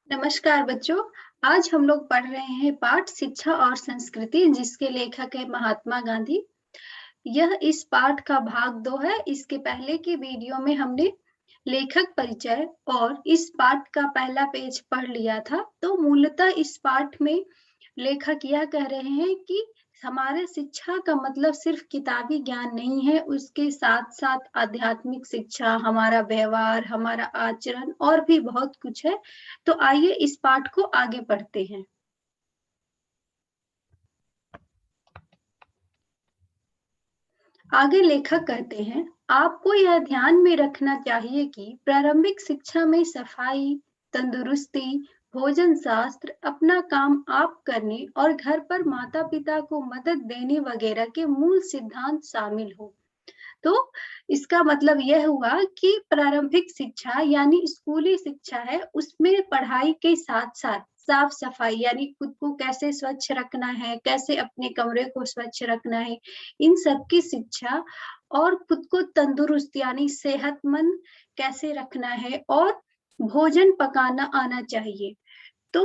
नमस्कार बच्चों। आज हम लोग पढ़ रहे हैं पाठ शिक्षा और संस्कृति, जिसके लेखक है महात्मा गांधी। यह इस पाठ का भाग 2 है। इसके पहले की वीडियो में हमने लेखक परिचय और इस पाठ का पहला पेज पढ़ लिया था। तो मूलतः इस पाठ में लेखक यह कह रहे हैं कि हमारे शिक्षा का मतलब सिर्फ किताबी ज्ञान नहीं है, उसके साथ साथ आध्यात्मिक शिक्षा, हमारा व्यवहार, हमारा आचरण और भी बहुत कुछ है। तो आइए इस पाठ को आगे पढ़ते हैं। आगे लेखक कहते हैं, आपको यह ध्यान में रखना चाहिए कि प्रारंभिक शिक्षा में सफाई, तंदुरुस्ती, भोजन शास्त्र, अपना काम आप करने और घर पर माता पिता को मदद देने वगैरह के मूल सिद्धांत शामिल हो। तो इसका मतलब यह हुआ कि प्रारंभिक शिक्षा यानी स्कूली शिक्षा है, उसमें पढ़ाई के साथ साथ साफ सफाई यानी खुद को कैसे स्वच्छ रखना है, कैसे अपने कमरे को स्वच्छ रखना है, इन सब की शिक्षा, और खुद को तंदुरुस्त यानी सेहतमंद कैसे रखना है, और भोजन पकाना आना चाहिए। तो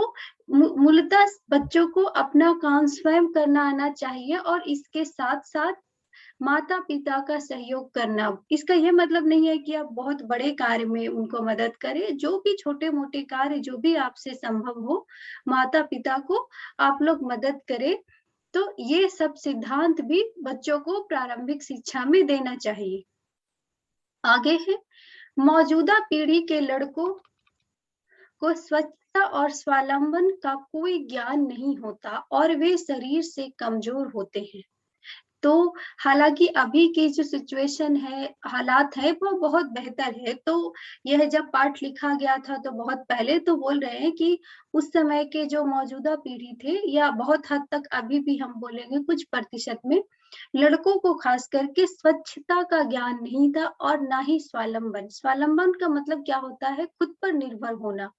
मूलतः बच्चों को अपना काम स्वयं करना आना चाहिए और इसके साथ साथ माता पिता का सहयोग करना। इसका यह मतलब नहीं है कि आप बहुत बड़े कार्य में उनको मदद करें, जो भी छोटे मोटे कार्य जो भी आपसे संभव हो, माता पिता को आप लोग मदद करें। तो ये सब सिद्धांत भी बच्चों को प्रारंभिक शिक्षा में देना चाहिए। आगे है, मौजूदा पीढ़ी के लड़कों को स्वच्छता और स्वावलंबन का कोई ज्ञान नहीं होता और वे शरीर से कमजोर होते हैं। तो हालांकि अभी की जो सिचुएशन है, हालात है, वो बहुत बेहतर है। तो यह जब पाठ लिखा गया था तो बहुत पहले, तो बोल रहे हैं कि उस समय के जो मौजूदा पीढ़ी थे, या बहुत हद तक अभी भी हम बोलेंगे कुछ प्रतिशत में, लड़कों को खास करके स्वच्छता का ज्ञान नहीं था और ना ही स्वावलंबन। स्वावलंबन का मतलब क्या होता है? खुद पर निर्भर होना।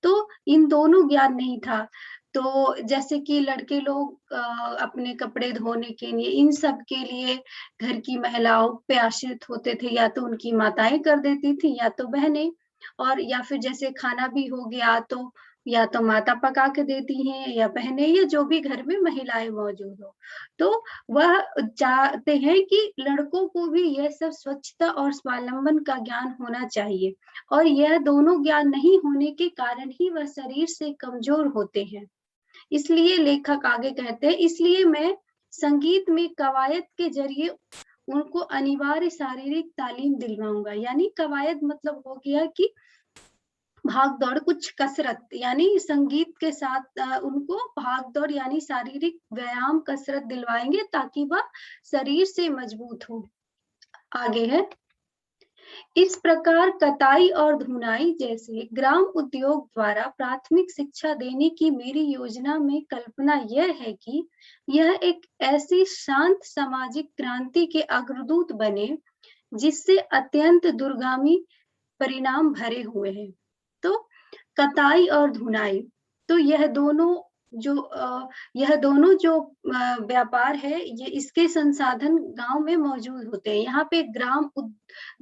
तो इन दोनों ज्ञान नहीं था। तो जैसे कि लड़के लोग अपने कपड़े धोने के लिए, इन सब के लिए घर की महिलाओं पे आश्रित होते थे, या तो उनकी माताएं कर देती थी या तो बहनें, और या फिर जैसे खाना भी हो गया तो या तो माता पका के देती हैं या बहनें, या जो भी घर में महिलाएं मौजूद हो। तो वह चाहते हैं कि लड़कों को भी यह सब स्वच्छता और स्वावलंबन का ज्ञान होना चाहिए, और यह दोनों ज्ञान नहीं होने के कारण ही वह शरीर से कमजोर होते हैं। इसलिए लेखक आगे कहते हैं, इसलिए मैं संगीत में कवायद के जरिए उनको अनिवार्य शारीरिक तालीम दिलवाऊंगा। यानी कवायद मतलब हो गया कि भाग दौड़, कुछ कसरत, यानी संगीत के साथ उनको भाग दौड़ यानी शारीरिक व्यायाम कसरत दिलवाएंगे ताकि वह शरीर से मजबूत हो। आगे है, इस प्रकार कताई और धुनाई जैसे ग्राम उद्योग द्वारा प्राथमिक शिक्षा देने की मेरी योजना में कल्पना यह है कि यह एक ऐसी शांत सामाजिक क्रांति के अग्रदूत बने जिससे अत्यंत दूरगामी परिणाम भरे हुए हैं। तो कताई और धुनाई, तो यह दोनों जो व्यापार है, ये इसके संसाधन गांव में मौजूद होते हैं। यहाँ पे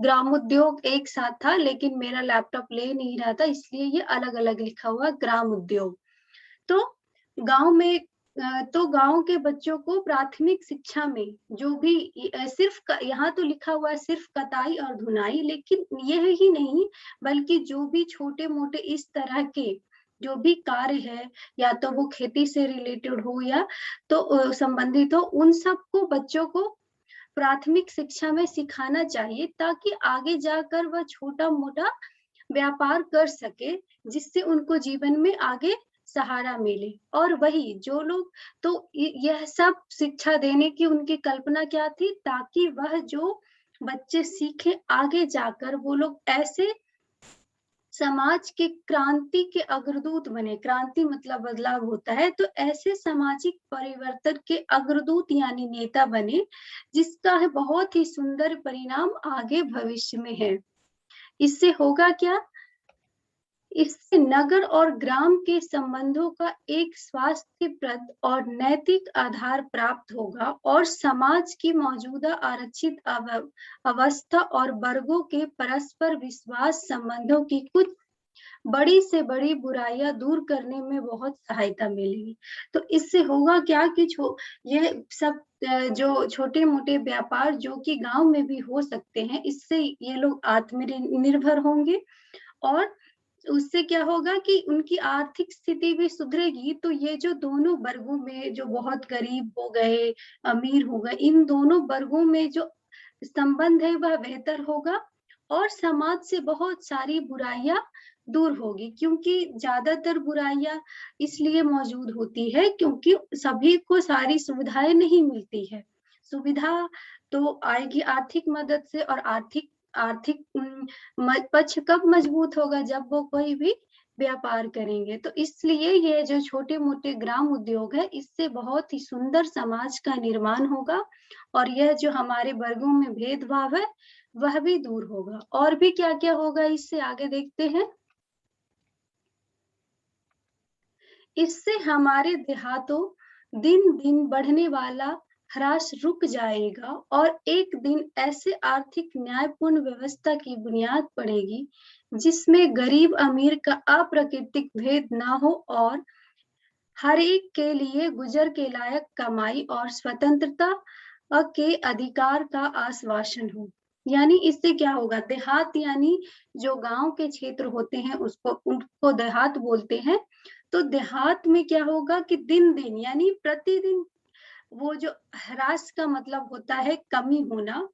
ग्रामोद्योग एक साथ था, लेकिन मेरा लैपटॉप ले नहीं रहा था, इसलिए ये अलग अलग लिखा हुआ ग्राम उद्योग। तो गांव में तो गांव के बच्चों को प्राथमिक शिक्षा में जो भी सिर्फ यहाँ तो लिखा हुआ है सिर्फ कताई और धुनाई, लेकिन यह ही नहीं, बल्कि जो भी छोटे मोटे इस तरह के जो भी कार्य है, या तो वो खेती से रिलेटेड हो या तो संबंधित हो, उन सब को बच्चों को प्राथमिक शिक्षा में सिखाना चाहिए, ताकि आगे जाकर वह छोटा मोटा व्यापार कर सके, जिससे उनको जीवन में आगे सहारा मिले। और वही जो लोग, तो यह सब शिक्षा देने की उनकी कल्पना क्या थी, ताकि वह जो बच्चे सीखे, आगे जाकर वो लोग ऐसे समाज के क्रांति के अग्रदूत बने। क्रांति मतलब बदलाव होता है, तो ऐसे सामाजिक परिवर्तन के अग्रदूत यानी नेता बने, जिसका है बहुत ही सुंदर परिणाम आगे भविष्य में है। इससे होगा क्या? इससे नगर और ग्राम के संबंधों का एक स्वास्थ्यप्रद और नैतिक आधार प्राप्त होगा, और समाज की मौजूदा आरक्षित अवस्था और वर्गों के परस्पर विश्वास संबंधों की कुछ बड़ी से बड़ी बुराइयां दूर करने में बहुत सहायता मिलेगी। तो इससे होगा क्या कि ये सब जो छोटे मोटे व्यापार जो कि गांव में भी हो सकते हैं, इससे ये लोग आत्मनिर्भर होंगे। और उससे क्या होगा कि उनकी आर्थिक स्थिति भी सुधरेगी। तो ये जो दोनों वर्गों में, जो बहुत गरीब हो गए, अमीर हो गए, इन दोनों वर्गों में जो संबंध है वह बेहतर होगा और समाज से बहुत सारी बुराइयां दूर होगी। क्योंकि ज्यादातर बुराइयां इसलिए मौजूद होती है क्योंकि सभी को सारी सुविधाएं नहीं मिलती है। सुविधा तो आएगी आर्थिक मदद से, और आर्थिक आर्थिक पक्ष कब मजबूत होगा? जब वो कोई भी व्यापार करेंगे। तो इसलिए ये जो छोटे मोटे ग्राम उद्योग है, इससे बहुत ही सुंदर समाज का निर्माण होगा और यह जो हमारे वर्गों में भेदभाव है वह भी दूर होगा। और भी क्या क्या होगा इससे आगे देखते हैं। इससे हमारे देहातों दिन दिन बढ़ने वाला ह्रास रुक जाएगा और एक दिन ऐसे आर्थिक न्यायपूर्ण व्यवस्था की बुनियाद पड़ेगी जिसमें गरीब अमीर का अप्राकृतिक भेद ना हो और हर एक के लिए गुजर के लायक कमाई और स्वतंत्रता के अधिकार का आश्वासन हो। यानी इससे क्या होगा? देहात यानी जो गांव के क्षेत्र होते हैं उनको देहात बोलते हैं। तो देहात में क्या होगा कि दिन दिन यानी प्रतिदिन वो जो ह्रास का मतलब होता है कमी होना।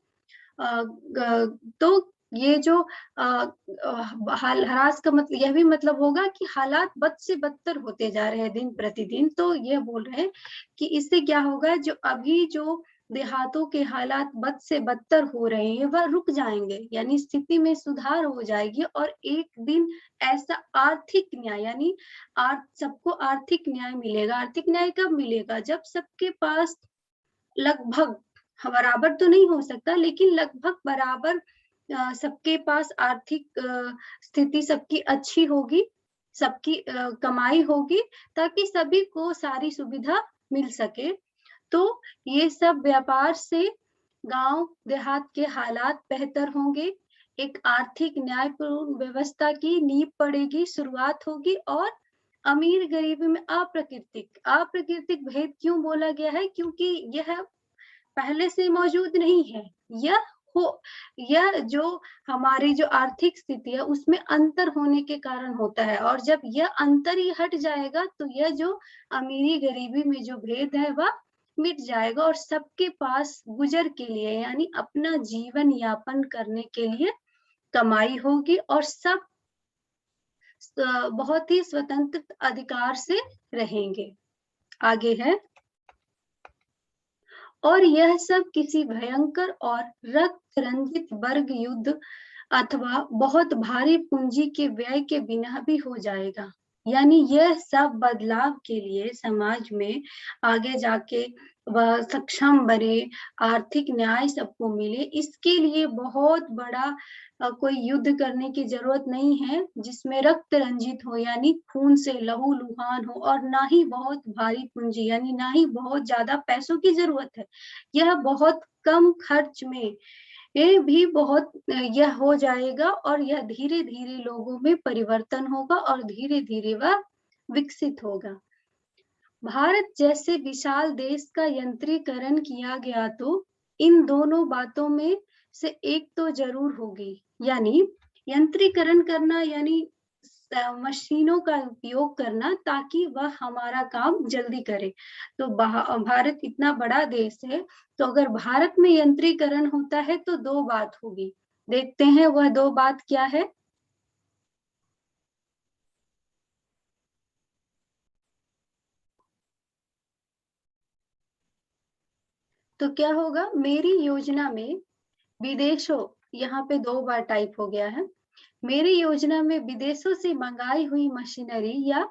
तो ये जो ह्रास का मतलब यह भी मतलब होगा कि हालात बद से बदतर होते जा रहे हैं दिन प्रतिदिन। तो ये बोल रहे हैं कि इससे क्या होगा, जो अभी जो देहातों के हालात बद से बदतर हो रहे हैं वह रुक जाएंगे, यानी स्थिति में सुधार हो जाएगी। और एक दिन ऐसा आर्थिक न्याय यानी सबको आर्थिक न्याय मिलेगा। आर्थिक न्याय कब मिलेगा? जब सबके पास लगभग, बराबर तो नहीं हो सकता लेकिन लगभग बराबर सबके पास आर्थिक स्थिति सबकी अच्छी होगी, सबकी कमाई होगी, ताकि सभी को सारी सुविधा मिल सके। तो ये सब व्यापार से गांव देहात के हालात बेहतर होंगे, एक आर्थिक न्यायपूर्ण व्यवस्था की नींव पड़ेगी, शुरुआत होगी। और अमीर गरीबी में अप्राकृतिक भेद क्यों बोला गया है? क्योंकि यह पहले से मौजूद नहीं है। यह हो यह जो हमारी जो आर्थिक स्थिति है उसमें अंतर होने के कारण होता है। और जब यह अंतर ही हट जाएगा तो यह जो अमीरी गरीबी में जो भेद है वह मिट जाएगा और सबके पास गुजर के लिए यानी अपना जीवन यापन करने के लिए कमाई होगी और सब बहुत ही स्वतंत्र अधिकार से रहेंगे। आगे है, और यह सब किसी भयंकर और रक्त रंजित वर्ग युद्ध अथवा बहुत भारी पूंजी के व्यय के बिना भी हो जाएगा। यानी यह सब बदलाव के लिए समाज में आगे जाके वह सक्षम बने, आर्थिक न्याय सबको मिले, इसके लिए बहुत बड़ा कोई युद्ध करने की जरूरत नहीं है जिसमें रक्त रंजित हो यानी खून से लहू लुहान हो, और ना ही बहुत भारी पूंजी यानी ना ही बहुत ज्यादा पैसों की जरूरत है। यह बहुत कम खर्च में ये भी बहुत यह हो जाएगा और यह धीरे धीरे लोगों में परिवर्तन होगा और धीरे धीरे वह विकसित होगा। भारत जैसे विशाल देश का यंत्रीकरण किया गया तो इन दोनों बातों में से एक तो जरूर होगी। यानी यंत्रीकरण करना यानी मशीनों का उपयोग करना ताकि वह हमारा काम जल्दी करे। तो भारत इतना बड़ा देश है, तो अगर भारत में यंत्रीकरण होता है तो दो बात होगी। देखते हैं वह दो बात क्या है। तो क्या होगा, मेरी योजना में विदेशों, यहाँ पे दो बार टाइप हो गया है। मेरी योजना में विदेशों से मंगाई हुई मशीनरी या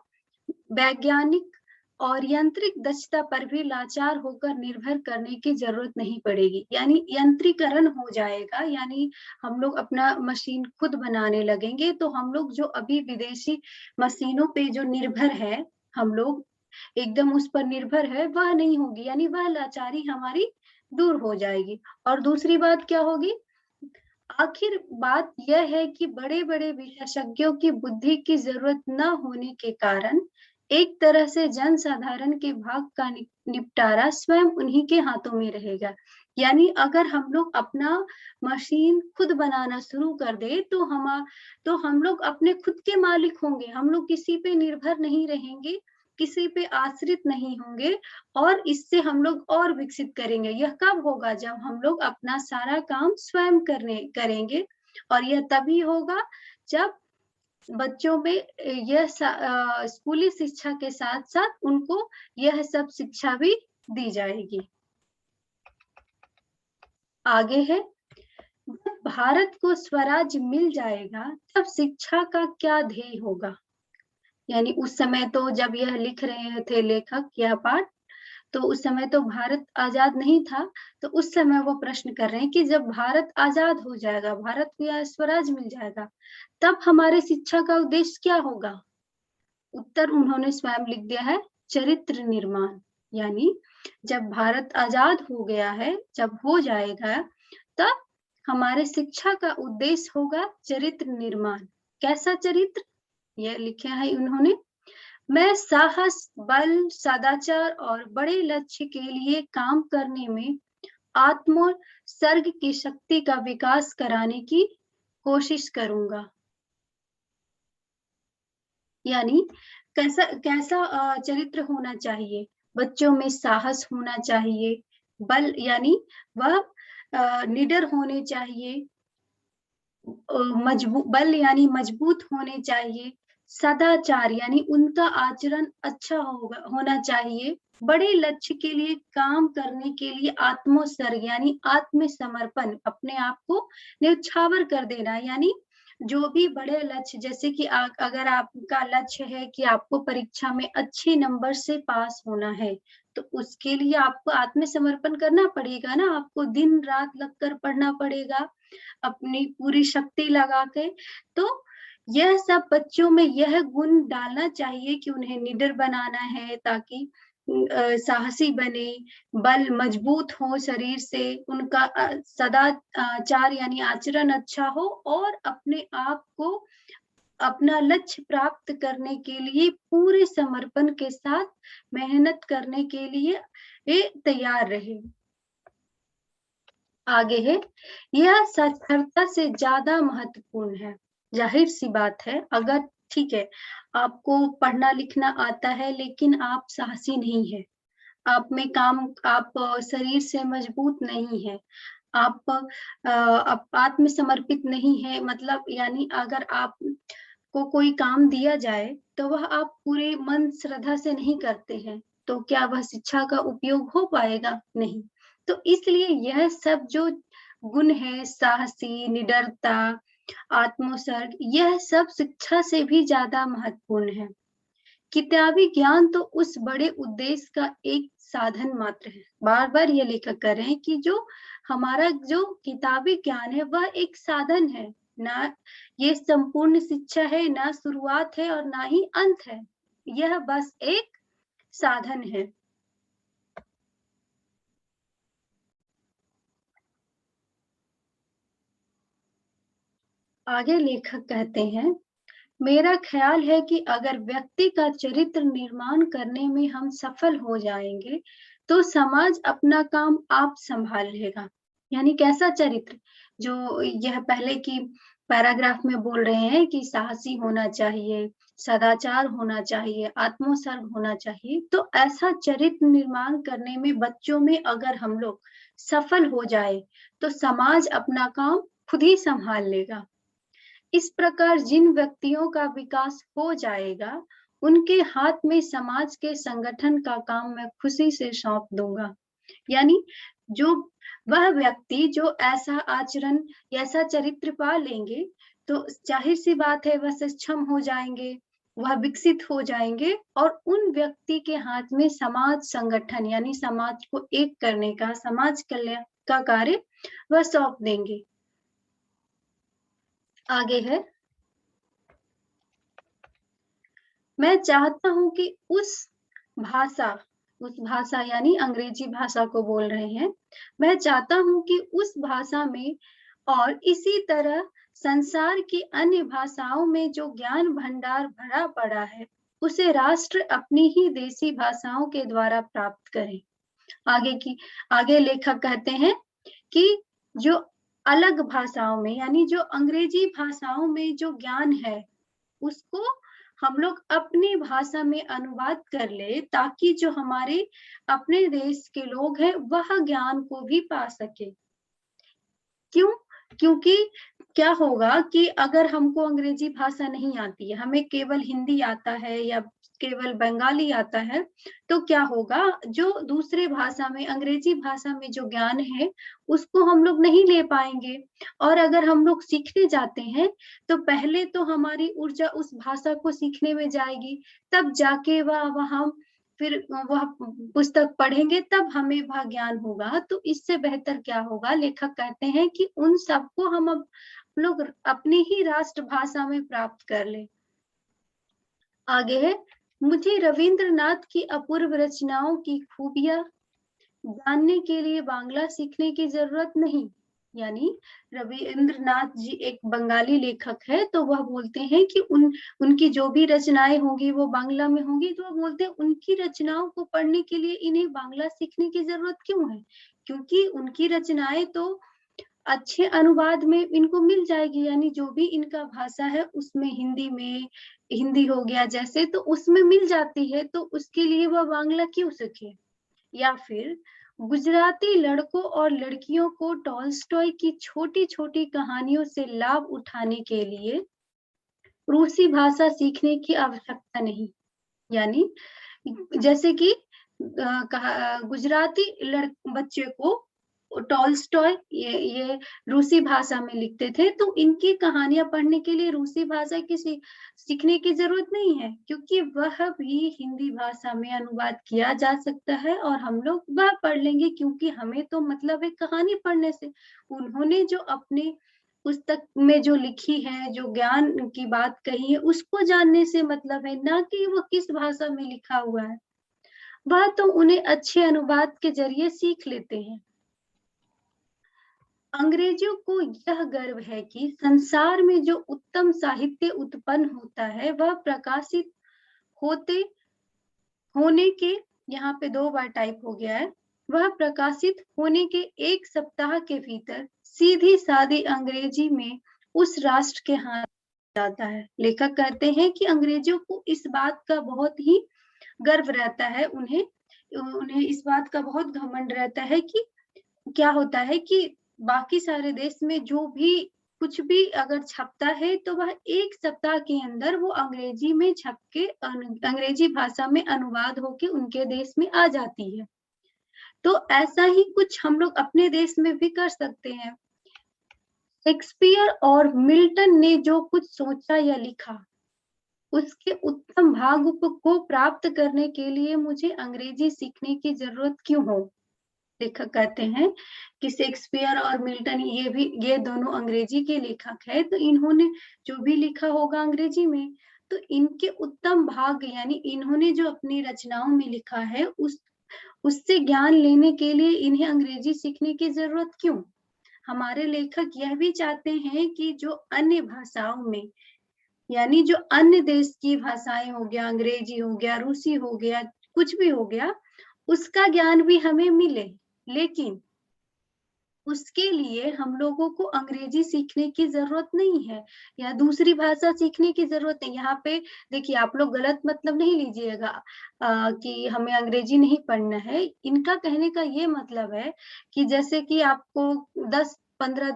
वैज्ञानिक और यांत्रिक दक्षता पर भी लाचार होकर निर्भर करने की जरूरत नहीं पड़ेगी। यानी यंत्रीकरण हो जाएगा, यानी हम लोग अपना मशीन खुद बनाने लगेंगे। तो हम लोग जो अभी विदेशी मशीनों पे जो निर्भर है, हम लोग एकदम उस पर निर्भर है, वह नहीं होगी। यानी वह लाचारी हमारी दूर हो जाएगी। और दूसरी बात क्या होगी, आखिर बात यह है कि बड़े-बड़े विशेषज्ञों की बुद्धि की जरूरत न होने के कारण एक तरह से जनसाधारण के भाग का निपटारा स्वयं उन्हीं के हाथों में रहेगा। यानी अगर हम लोग अपना मशीन खुद बनाना शुरू कर दे तो हम लोग अपने खुद के मालिक होंगे, हम लोग किसी पे निर्भर नहीं रहेंगे, किसी पे आश्रित नहीं होंगे और इससे हम लोग और विकसित करेंगे। यह कब होगा? जब हम लोग अपना सारा काम स्वयं करेंगे और यह तभी होगा जब बच्चों में स्कूली शिक्षा के साथ-साथ उनको यह सब शिक्षा भी दी जाएगी। आगे है, जब भारत को स्वराज्य मिल जाएगा, तब शिक्षा का क्या ध्येय होगा? यानी उस समय तो जब यह लिख रहे थे लेखक यह पाठ, तो उस समय तो भारत आजाद नहीं था, तो उस समय वो प्रश्न कर रहे हैं कि जब भारत आजाद हो जाएगा, भारत को यह स्वराज मिल जाएगा, तब हमारे शिक्षा का उद्देश्य क्या होगा? उत्तर उन्होंने स्वयं लिख दिया है, चरित्र निर्माण। यानी जब भारत आजाद हो गया है, जब हो जाएगा, तब हमारे शिक्षा का उद्देश्य होगा चरित्र निर्माण। कैसा चरित्र? यह लिखा है उन्होंने, मैं साहस, बल, सदाचार और बड़े लक्ष्य के लिए काम करने में आत्मोत्सर्ग की शक्ति का विकास कराने की कोशिश करूंगा। यानी कैसा कैसा चरित्र होना चाहिए? बच्चों में साहस होना चाहिए, बल यानी वह निडर होने चाहिए, बल यानी मजबूत होने चाहिए, सदाचार यानी उनका आचरण अच्छा होना चाहिए, बड़े लक्ष्य के लिए काम करने के लिए आत्मोत्सर्ग यानी आत्मसमर्पण, अपने आप को न्यौछावर कर देना। यानी जो भी बड़े लक्ष्य, जैसे कि अगर आपका लक्ष्य है कि आपको परीक्षा में अच्छे नंबर से पास होना है, तो उसके लिए आपको आत्मसमर्पण करना पड़ेगा ना, आपको दिन रात लगकर पढ़ना पड़ेगा अपनी पूरी शक्ति लगा के। तो यह सब बच्चों में यह गुण डालना चाहिए कि उन्हें निडर बनाना है, ताकि साहसी बने, बल मजबूत हो शरीर से, उनका सदाचार यानी आचरण अच्छा हो और अपने आप को अपना लक्ष्य प्राप्त करने के लिए पूरे समर्पण के साथ मेहनत करने के लिए ये तैयार रहे। आगे है, यह साक्षरता से ज्यादा महत्वपूर्ण है। जाहिर सी बात है, अगर ठीक है आपको पढ़ना लिखना आता है लेकिन आप साहसी नहीं है, आप शरीर से मजबूत नहीं है, आप आत्मसमर्पित नहीं है, मतलब यानी अगर आप को कोई काम दिया जाए तो वह आप पूरे मन श्रद्धा से नहीं करते हैं, तो क्या वह शिक्षा का उपयोग हो पाएगा? नहीं। तो इसलिए यह सब जो गुण है, साहसी, निडरता, आत्मोत्सर्ग, यह सब शिक्षा से भी ज्यादा महत्वपूर्ण है। किताबी ज्ञान तो उस बड़े उद्देश्य का एक साधन मात्र है। बार-बार ये लेखक कर रहे हैं कि जो हमारा जो किताबी ज्ञान है वह एक साधन है, ना ये संपूर्ण शिक्षा है, ना शुरुआत है और ना ही अंत है। यह बस एक साधन है। आगे लेखक कहते हैं, मेरा ख्याल है कि अगर व्यक्ति का चरित्र निर्माण करने में हम सफल हो जाएंगे, तो समाज अपना काम आप संभाल लेगा। यानी कैसा चरित्र? जो यह पहले की पैराग्राफ में बोल रहे हैं कि साहसी होना चाहिए, सदाचार होना चाहिए, आत्मोत्सर्ग होना चाहिए, तो ऐसा चरित्र निर्माण करने में बच्चों में अगर हम लोग सफल हो जाए, तो समाज अपना काम खुद ही संभाल लेगा। इस प्रकार जिन व्यक्तियों का विकास हो जाएगा, उनके हाथ में समाज के संगठन का काम मैं खुशी से सौंप दूंगा। यानी जो वह व्यक्ति जो ऐसा आचरण, ऐसा चरित्र पा लेंगे, तो जाहिर सी बात है वह सक्षम हो जाएंगे, वह विकसित हो जाएंगे और उन व्यक्ति के हाथ में समाज संगठन यानी समाज को एक करने का, समाज कल्याण का कार्य वह सौंप देंगे। आगे है, मैं चाहता हूं कि भाषा उस भाषा यानी अंग्रेजी भाषा को बोल रहे हैं, मैं चाहता हूं कि उस भाषा में और इसी तरह संसार की अन्य भाषाओं में जो ज्ञान भंडार भरा पड़ा है, उसे राष्ट्र अपनी ही देसी भाषाओं के द्वारा प्राप्त करे। आगे लेखक कहते हैं कि जो अलग भाषाओं में यानी जो अंग्रेजी भाषाओं में जो ज्ञान है, उसको हम लोग अपनी भाषा में अनुवाद कर ले, ताकि जो हमारे अपने देश के लोग हैं वह ज्ञान को भी पा सके। क्यों? क्योंकि क्या होगा कि अगर हमको अंग्रेजी भाषा नहीं आती है, हमें केवल हिंदी आता है या केवल बंगाली आता है, तो क्या होगा, जो दूसरे भाषा में अंग्रेजी भाषा में जो ज्ञान है, उसको हम लोग नहीं ले पाएंगे। और अगर हम लोग सीखने जाते हैं, तो पहले तो हमारी ऊर्जा उस भाषा को सीखने में जाएगी, तब जाके वह फिर वह पुस्तक पढ़ेंगे, तब हमें वह ज्ञान होगा। तो इससे बेहतर क्या होगा, लेखक कहते हैं कि उन सबको हम अब लोग अपनी ही राष्ट्रभाषा में प्राप्त कर ले। आगे है, मुझे रविंद्रनाथ की अपूर्व रचनाओं की खूबियां जानने के लिए बांग्ला सीखने की जरूरत नहीं। यानी रविंद्रनाथ जी एक बंगाली लेखक है, तो वह बोलते हैं कि उनकी जो भी रचनाएं होंगी वो बांग्ला में होंगी, तो वह बोलते हैं उनकी रचनाओं को पढ़ने के लिए इन्हें बांग्ला सीखने की जरूरत क्यों है, क्योंकि उनकी रचनाएं तो अच्छे अनुवाद में इनको मिल जाएगी। यानी जो भी इनका भाषा है उसमें हिंदी हो गया जैसे, तो उसमें मिल जाती है, तो उसके लिए वह बांग्ला क्यों सीखे। या फिर गुजराती लड़कों और लड़कियों को टॉल्स्टॉय की छोटी छोटी कहानियों से लाभ उठाने के लिए रूसी भाषा सीखने की आवश्यकता नहीं। यानी जैसे कि गुजराती बच्चे को टॉल्स्टॉय ये रूसी भाषा में लिखते थे, तो इनकी कहानियां पढ़ने के लिए रूसी भाषा की सीखने की जरूरत नहीं है, क्योंकि वह भी हिंदी भाषा में अनुवाद किया जा सकता है और हम लोग वह पढ़ लेंगे, क्योंकि हमें तो मतलब है कहानी पढ़ने से। उन्होंने जो अपने पुस्तक में जो लिखी है, जो ज्ञान की बात कही है, उसको जानने से मतलब है, ना कि वो किस भाषा में लिखा हुआ है। वह तो उन्हें अच्छे अनुवाद के जरिए सीख लेते हैं। अंग्रेजों को यह गर्व है कि संसार में जो उत्तम साहित्य उत्पन्न होता है, वह प्रकाशित होते होने के, यहाँ पे 2 बार टाइप हो गया है, वह प्रकाशित होने के 1 सप्ताह के भीतर सीधी सादी अंग्रेजी में उस राष्ट्र के हाथ जाता है। लेखक कहते हैं कि अंग्रेजों को इस बात का बहुत ही गर्व रहता है, उन्हें इस बात का बहुत घमंड रहता है कि क्या होता है कि बाकी सारे देश में जो भी कुछ भी अगर छपता है, तो वह 1 सप्ताह के अंदर वो अंग्रेजी में छप के अंग्रेजी भाषा में अनुवाद होके उनके देश में आ जाती है। तो ऐसा ही कुछ हम लोग अपने देश में भी कर सकते हैं। शेक्सपियर और मिल्टन ने जो कुछ सोचा या लिखा, उसके उत्तम भाग को प्राप्त करने के लिए मुझे अंग्रेजी सीखने की जरूरत क्यों हो। लेखक कहते हैं कि शेक्सपियर और मिल्टन ये दोनों अंग्रेजी के लेखक है, तो इन्होंने जो भी लिखा होगा अंग्रेजी में, तो इनके उत्तम भाग यानी इन्होंने जो अपनी रचनाओं में लिखा है, उससे ज्ञान लेने के लिए इन्हें अंग्रेजी सीखने की जरूरत क्यों। हमारे लेखक यह भी चाहते हैं कि जो अन्य भाषाओं में, यानी जो अन्य देश की भाषाएं हो गया, अंग्रेजी हो गया, रूसी हो गया, कुछ भी हो गया, उसका ज्ञान भी हमें मिले, लेकिन उसके लिए हम लोगों को अंग्रेजी सीखने की जरूरत नहीं है या दूसरी भाषा सीखने की जरूरत नहीं। यहाँ पे देखिए, आप लोग गलत मतलब नहीं लीजिएगा कि हमें अंग्रेजी नहीं पढ़ना है। इनका कहने का ये मतलब है कि जैसे कि आपको 10-15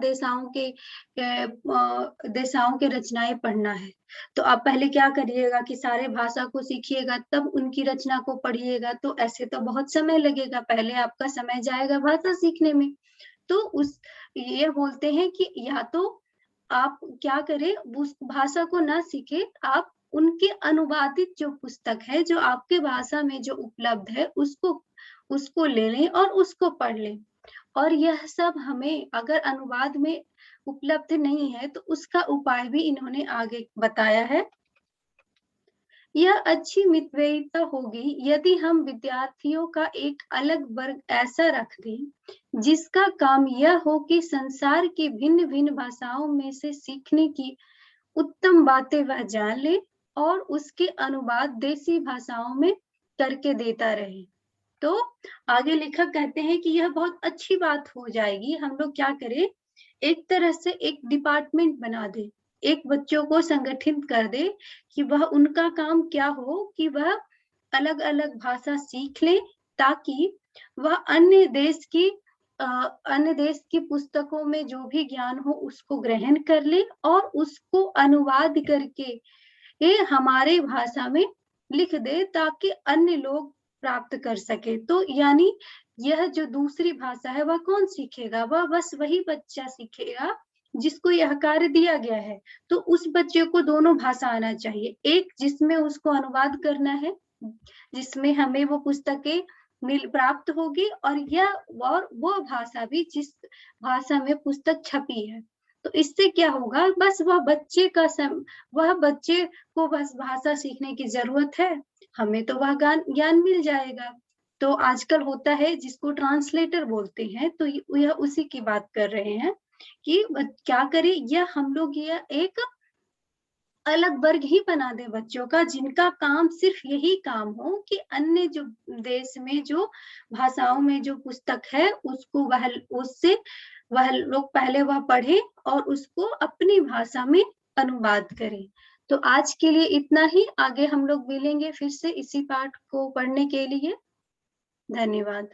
देशाओं के रचनाएं पढ़ना है, तो आप पहले क्या करिएगा कि सारे भाषा को सीखिएगा, तब उनकी रचना को पढ़िएगा। तो ऐसे तो बहुत समय लगेगा, पहले आपका समय जाएगा भाषा सीखने में। तो ये बोलते हैं कि या तो आप क्या करें, उस भाषा को ना सीखे, आप उनके अनुवादित जो पुस्तक है, जो आपके भाषा में जो उपलब्ध है, उसको ले लें और उसको पढ़ लें। और यह सब हमें अगर अनुवाद में उपलब्ध नहीं है, तो उसका उपाय भी इन्होंने आगे बताया है। यह अच्छी मितव्ययिता होगी यदि हम विद्यार्थियों का एक अलग वर्ग ऐसा रख दें जिसका काम यह हो कि संसार की भिन्न-भिन्न भाषाओं में से सीखने की उत्तम बातें वह जान ले और उसके अनुवाद देसी भाषाओं में करके देता रहे। तो आगे लेखक कहते हैं कि यह बहुत अच्छी बात हो जाएगी, हम लोग क्या करें, एक तरह से एक डिपार्टमेंट बना दें, एक बच्चों को संगठित कर दे कि वह उनका काम क्या हो कि वह अलग-अलग भाषा सीख लें ताकि वह अन्य देश की पुस्तकों में जो भी ज्ञान हो उसको ग्रहण कर ले और उसको अनुवाद करके ये हमारे भाषा में लिख दे ताकि अन्य लोग प्राप्त कर सके। तो यानी यह जो दूसरी भाषा है वह कौन सीखेगा? वह बस वही बच्चा सीखेगा जिसको यह कार्य दिया गया है। तो उस बच्चे को दोनों भाषा आना चाहिए। एक जिसमें उसको अनुवाद करना है, जिसमें हमें वो पुस्तकें प्राप्त होगी और वो भाषा भी जिस भाषा में पुस्तक छपी है। तो इससे क्या होगा, बस वह बच्चे को बस भाषा सीखने की जरूरत है, हमें तो वह ज्ञान मिल जाएगा। तो आजकल होता है जिसको ट्रांसलेटर बोलते हैं, तो यह उसी की बात कर रहे हैं कि क्या करें, यह हम लोग यह एक अलग वर्ग ही बना दें बच्चों का जिनका काम सिर्फ यही काम हो कि अन्य जो देश में जो भाषाओं में जो पुस्तक है उसको वह लोग पहले वह पढ़े और उसको अपनी भाषा में अनुवाद करें। तो आज के लिए इतना ही, आगे हम लोग मिलेंगे फिर से इसी पाठ को पढ़ने के लिए। धन्यवाद।